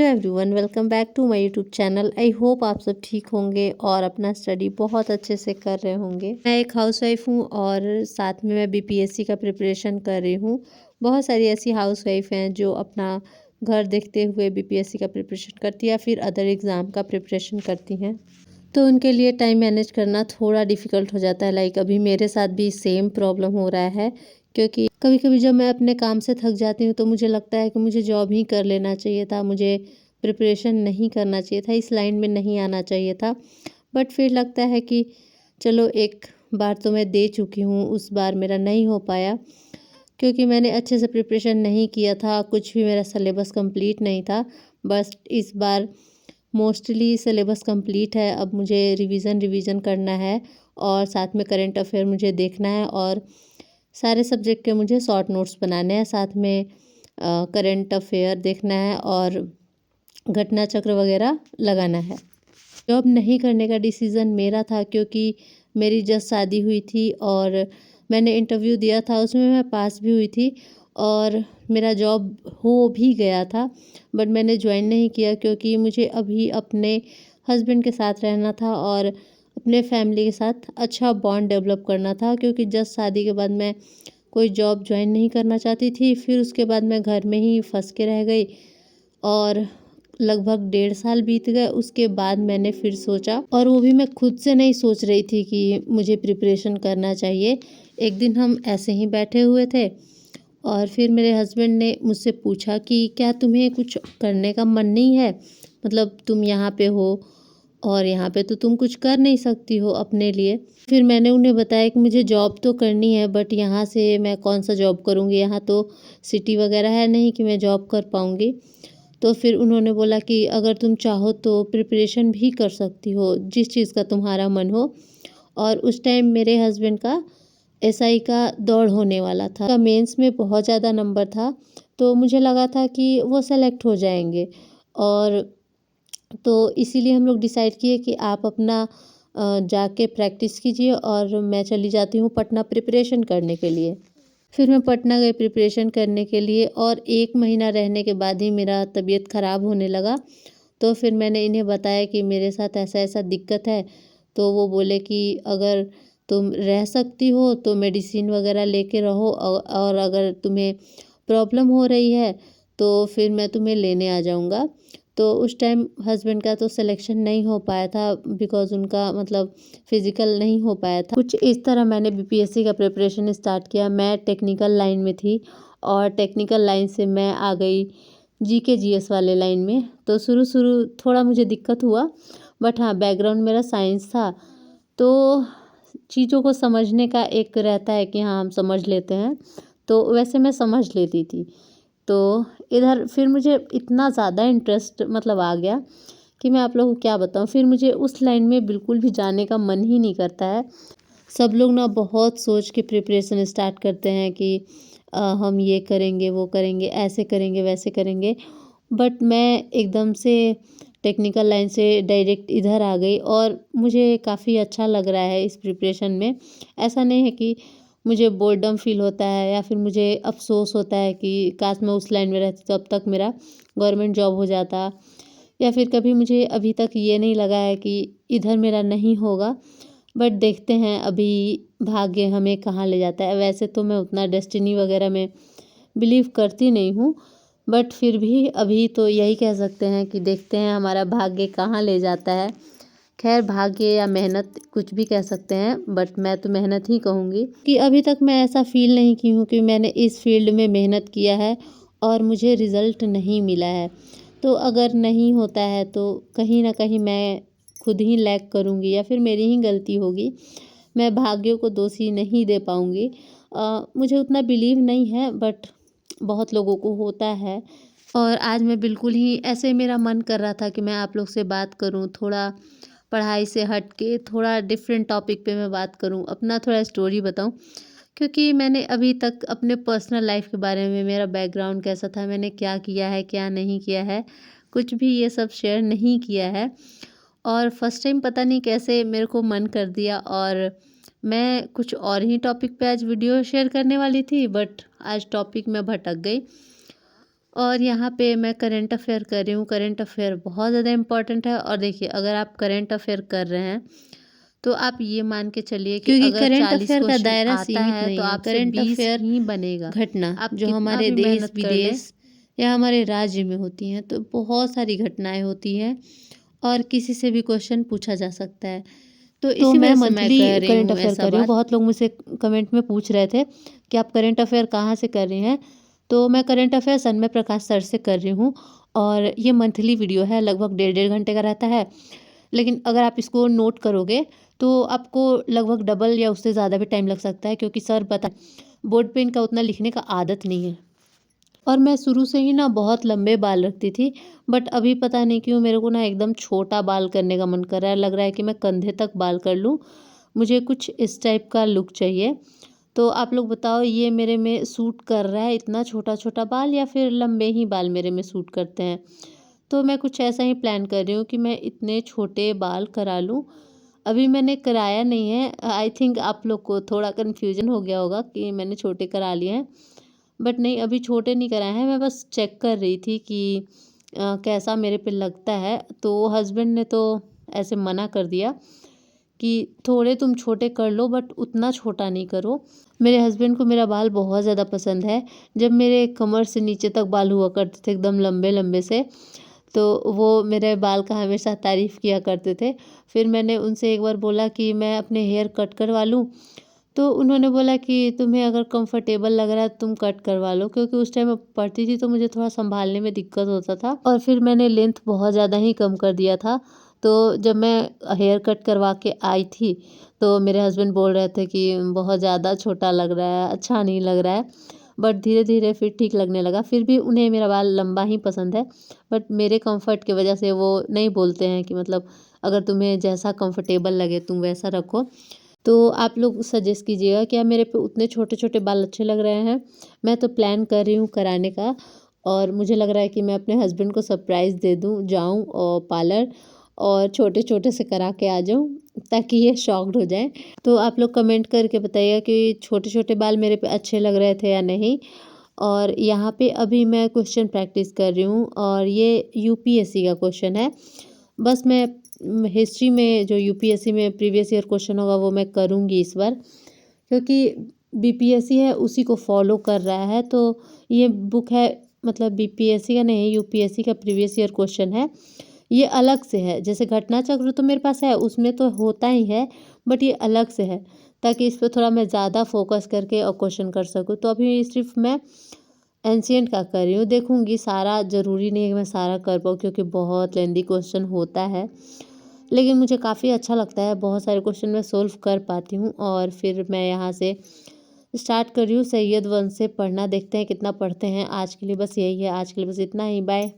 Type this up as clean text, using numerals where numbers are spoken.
Everyone, welcome back to my YouTube channel. I hope आप सब ठीक होंगे और अपना स्टडी बहुत अच्छे से कर रहे होंगे। मैं एक हाउसवाइफ हूँ और साथ में मैं बीपीएससी का प्रिपरेशन कर रही हूँ। बहुत सारी ऐसी हाउसवाइफ हैं जो अपना घर देखते हुए बीपीएससी का प्रिपरेशन करती है या फिर अदर एग्ज़ाम का प्रिपरेशन करती हैं। तो उनके लिए टाइम मैनेज करना थोड़ा डिफ़िकल्ट हो जाता है। लाइक अभी मेरे साथ भी सेम प्रॉब्लम हो रहा है, क्योंकि कभी कभी जब मैं अपने काम से थक जाती हूँ तो मुझे लगता है कि मुझे जॉब ही कर लेना चाहिए था, मुझे प्रिपरेशन नहीं करना चाहिए था, इस लाइन में नहीं आना चाहिए था। बट फिर लगता है कि चलो एक बार तो मैं दे चुकी हूँ, उस बार मेरा नहीं हो पाया क्योंकि मैंने अच्छे से प्रिपरेशन नहीं किया था, कुछ भी मेरा सिलेबस कंप्लीट नहीं था। बस इस बार मोस्टली सिलेबस कंप्लीट है। अब मुझे रिवीजन करना है और साथ में करंट अफेयर मुझे देखना है और सारे सब्जेक्ट के मुझे शॉर्ट नोट्स बनाने हैं। साथ में करंट अफेयर देखना है और घटना चक्र वगैरह लगाना है। जॉब नहीं करने का डिसीज़न मेरा था, क्योंकि मेरी जस्ट शादी हुई थी और मैंने इंटरव्यू दिया था, उसमें मैं पास भी हुई थी और मेरा जॉब हो भी गया था। बट मैंने ज्वाइन नहीं किया क्योंकि मुझे अभी अपने हस्बैंड के साथ रहना था और अपने फैमिली के साथ अच्छा बॉन्ड डेवलप करना था, क्योंकि जस्ट शादी के बाद मैं कोई जॉब ज्वाइन नहीं करना चाहती थी। फिर उसके बाद मैं घर में ही फंस के रह गई और लगभग 1.5 साल बीत गए। उसके बाद मैंने फिर सोचा, और वो भी मैं खुद से नहीं सोच रही थी कि मुझे प्रिपरेशन करना चाहिए। एक दिन हम ऐसे ही बैठे हुए थे और फिर मेरे हस्बैंड ने मुझसे पूछा कि क्या तुम्हें कुछ करने का मन नहीं है, मतलब तुम यहाँ पे हो और यहाँ पे तो तुम कुछ कर नहीं सकती हो अपने लिए। फिर मैंने उन्हें बताया कि मुझे जॉब तो करनी है, बट यहाँ से मैं कौन सा जॉब करूँगी, यहाँ तो सिटी वगैरह है नहीं कि मैं जॉब कर पाऊँगी। तो फिर उन्होंने बोला कि अगर तुम चाहो तो प्रिपरेशन भी कर सकती हो, जिस चीज़ का तुम्हारा मन हो। और उस टाइम मेरे हस्बैंड का एसआई का दौड़ होने वाला था, मेंस में बहुत ज़्यादा नंबर था, तो मुझे लगा था कि वो सेलेक्ट हो जाएंगे। और तो इसीलिए हम लोग डिसाइड किए कि आप अपना जाके प्रैक्टिस कीजिए और मैं चली जाती हूँ पटना प्रिपरेशन करने के लिए। फिर मैं पटना गई प्रिपरेशन करने के लिए और 1 महीना रहने के बाद ही मेरा तबीयत ख़राब होने लगा। तो फिर मैंने इन्हें बताया कि मेरे साथ ऐसा-ऐसा दिक्कत है। तो वो बोले कि अगर तुम रह सकती हो तो मेडिसिन वगैरह लेके रहो, और अगर तुम्हें प्रॉब्लम हो रही है तो फिर मैं तुम्हें लेने आ जाऊँगा। तो उस टाइम हस्बैंड का तो सिलेक्शन नहीं हो पाया था, बिकॉज़ उनका मतलब फिज़िकल नहीं हो पाया था। कुछ इस तरह मैंने बीपीएससी का प्रिपरेशन स्टार्ट किया। मैं टेक्निकल लाइन में थी और टेक्निकल लाइन से मैं आ गई जीके जीएस वाले लाइन में। तो शुरू थोड़ा मुझे दिक्कत हुआ, बट हाँ, बैकग्राउंड मेरा साइंस था, तो चीज़ों को समझने का एक रहता है कि हाँ, हम समझ लेते हैं, तो वैसे मैं समझ लेती थी। तो इधर फिर मुझे इतना ज़्यादा इंटरेस्ट मतलब आ गया कि मैं आप लोगों को क्या बताऊँ। फिर मुझे उस लाइन में बिल्कुल भी जाने का मन ही नहीं करता है। सब लोग ना बहुत सोच के प्रिपरेशन स्टार्ट करते हैं कि हम ये करेंगे, वो करेंगे, ऐसे करेंगे, वैसे करेंगे। बट मैं एकदम से टेक्निकल लाइन से डायरेक्ट इधर आ गई और मुझे काफ़ी अच्छा लग रहा है इस प्रिपरेशन में। ऐसा नहीं है कि मुझे बोर्डम फ़ील होता है या फिर मुझे अफ़सोस होता है कि काश मैं उस लाइन में रहती तो अब तक मेरा गवर्नमेंट जॉब हो जाता, या फिर कभी मुझे अभी तक ये नहीं लगा है कि इधर मेरा नहीं होगा। बट देखते हैं अभी भाग्य हमें कहाँ ले जाता है। वैसे तो मैं उतना डेस्टिनी वगैरह में बिलीव करती नहीं हूँ, बट फिर भी अभी तो यही कह सकते हैं कि देखते हैं हमारा भाग्य कहाँ ले जाता है। खैर, भाग्य या मेहनत कुछ भी कह सकते हैं, बट मैं तो मेहनत ही कहूँगी कि अभी तक मैं ऐसा फ़ील नहीं की हूँ कि मैंने इस फील्ड में मेहनत किया है और मुझे रिज़ल्ट नहीं मिला है। तो अगर नहीं होता है तो कहीं न कहीं मैं खुद ही लैग करूँगी या फिर मेरी ही गलती होगी। मैं भाग्य को दोषी नहीं दे पाऊँगी। मुझे उतना बिलीव नहीं है, बट बहुत लोगों को होता है। और आज मैं बिल्कुल ही ऐसे मेरा मन कर रहा था कि मैं आप लोग से बात करूं, थोड़ा पढ़ाई से हट के थोड़ा डिफरेंट टॉपिक पे मैं बात करूं, अपना थोड़ा स्टोरी बताऊं। क्योंकि मैंने अभी तक अपने पर्सनल लाइफ के बारे में, मेरा बैकग्राउंड कैसा था, मैंने क्या किया है क्या नहीं किया है, कुछ भी ये सब शेयर नहीं किया है। और फर्स्ट टाइम पता नहीं कैसे मेरे को मन कर दिया और मैं कुछ और ही टॉपिक पे आज वीडियो शेयर करने वाली थी, बट आज टॉपिक में भटक गई। और यहाँ पे मैं करंट अफेयर कर रही हूँ। करंट अफेयर बहुत ज़्यादा इम्पोर्टेंट है। और देखिए, अगर आप करंट अफेयर कर रहे हैं तो आप ये मान के चलिए कि क्योंकि अगर करंट 40 अफेयर का क्वेश्चन दायरा आता सीमित है तो नहीं है। आपसे करंट 20 अफेयर ही बनेगा। घटना आप जो कितना हमारे भी देश मेहनत कर लें। विदेश या हमारे राज्य में होती हैं, तो बहुत सारी घटनाएं होती हैं और किसी से भी क्वेश्चन पूछा जा सकता है। तो तो इसी मैं वजह से मैं मंथली कर रही करंट हूँ अफेयर ऐसा कर रही हूँ। बात। बहुत लोग मुझसे कमेंट में पूछ रहे थे कि आप करंट अफेयर कहाँ से कर रही हैं। तो मैं करंट अफेयर सन्मय प्रकाश सर से कर रही हूँ। और ये मंथली वीडियो है, लगभग 1.5 घंटे का रहता है। लेकिन अगर आप इसको नोट करोगे तो आपको लगभग डबल या उससे ज़्यादा भी टाइम लग सकता है, क्योंकि सर बता बोर्ड पे इनका उतना लिखने का आदत नहीं है। और मैं शुरू से ही ना बहुत लंबे बाल रखती थी, बट अभी पता नहीं क्यों मेरे को ना एकदम छोटा बाल करने का मन कर रहा है। लग रहा है कि मैं कंधे तक बाल कर लूँ। मुझे कुछ इस टाइप का लुक चाहिए। तो आप लोग बताओ, ये मेरे में सूट कर रहा है इतना छोटा छोटा बाल, या फिर लंबे ही बाल मेरे में सूट करते हैं। तो मैं कुछ ऐसा ही प्लान कर रही हूँ कि मैं इतने छोटे बाल करा लूँ। अभी मैंने कराया नहीं है। आई थिंक आप लोग को थोड़ा कन्फ्यूजन हो गया होगा कि मैंने छोटे करा लिए हैं, बट नहीं, अभी छोटे नहीं कराए हैं। मैं बस चेक कर रही थी कि कैसा मेरे पे लगता है। तो हस्बैंड ने तो ऐसे मना कर दिया कि थोड़े तुम छोटे कर लो, बट उतना छोटा नहीं करो। मेरे हस्बैंड को मेरा बाल बहुत ज़्यादा पसंद है। जब मेरे कमर से नीचे तक बाल हुआ करते थे एकदम लंबे लंबे से, तो वो मेरे बाल का हमेशा तारीफ़ किया करते थे। फिर मैंने उनसे एक बार बोला कि मैं अपने हेयर कट करवा लूँ। तो उन्होंने बोला कि तुम्हें अगर कंफर्टेबल लग रहा है तुम कट करवा लो, क्योंकि उस टाइम मैं पढ़ती थी तो मुझे थोड़ा संभालने में दिक्कत होता था। और फिर मैंने लेंथ बहुत ज़्यादा ही कम कर दिया था। तो जब मैं हेयर कट करवा के आई थी तो मेरे हस्बैंड बोल रहे थे कि बहुत ज़्यादा छोटा लग रहा है, अच्छा नहीं लग रहा है। बट धीरे धीरे फिर ठीक लगने लगा। फिर भी उन्हें मेरा बाल लंबा ही पसंद है, बट मेरे कंफर्ट की वजह से वो नहीं बोलते हैं कि मतलब अगर तुम्हें जैसा कंफर्टेबल लगे तुम वैसा रखो। तो आप लोग सजेस्ट कीजिएगा, क्या मेरे पे उतने छोटे छोटे बाल अच्छे लग रहे हैं? मैं तो प्लान कर रही हूँ कराने का, और मुझे लग रहा है कि मैं अपने हस्बैंड को सरप्राइज़ दे दूँ, जाऊँ और पार्लर और छोटे छोटे से करा के आ जाऊँ, ताकि ये शॉक्ड हो जाएं। तो आप लोग कमेंट करके बताइएगा कि छोटे छोटे बाल मेरे पे अच्छे लग रहे थे या नहीं। और यहाँ पे अभी मैं क्वेश्चन प्रैक्टिस कर रही हूँ, और ये यूपीएससी का क्वेश्चन है। बस मैं हिस्ट्री में जो यूपीएससी में प्रीवियस ईयर क्वेश्चन होगा वो मैं करूँगी इस बार, क्योंकि बीपीएससी है उसी को फॉलो कर रहा है। तो ये बुक है, मतलब बीपीएससी का नहीं, यूपीएससी का प्रीवियस ईयर क्वेश्चन है। ये अलग से है। जैसे घटना चक्र तो मेरे पास है, उसमें तो होता ही है, बट ये अलग से है, ताकि इस पे थोड़ा मैं ज़्यादा फोकस करके और क्वेश्चन कर सकूँ। तो अभी सिर्फ मैं एंशिएंट का कर रही हूँ, देखूँगी। सारा ज़रूरी नहीं है कि मैं सारा कर पाऊँ, क्योंकि बहुत लेंदी क्वेश्चन होता है। लेकिन मुझे काफ़ी अच्छा लगता है, बहुत सारे क्वेश्चन मैं सोल्व कर पाती हूँ। और फिर मैं यहाँ से स्टार्ट कर रही हूँ सैयद वंश से पढ़ना। देखते हैं कितना पढ़ते हैं। आज के लिए बस यही है, आज के लिए बस इतना ही। बाय।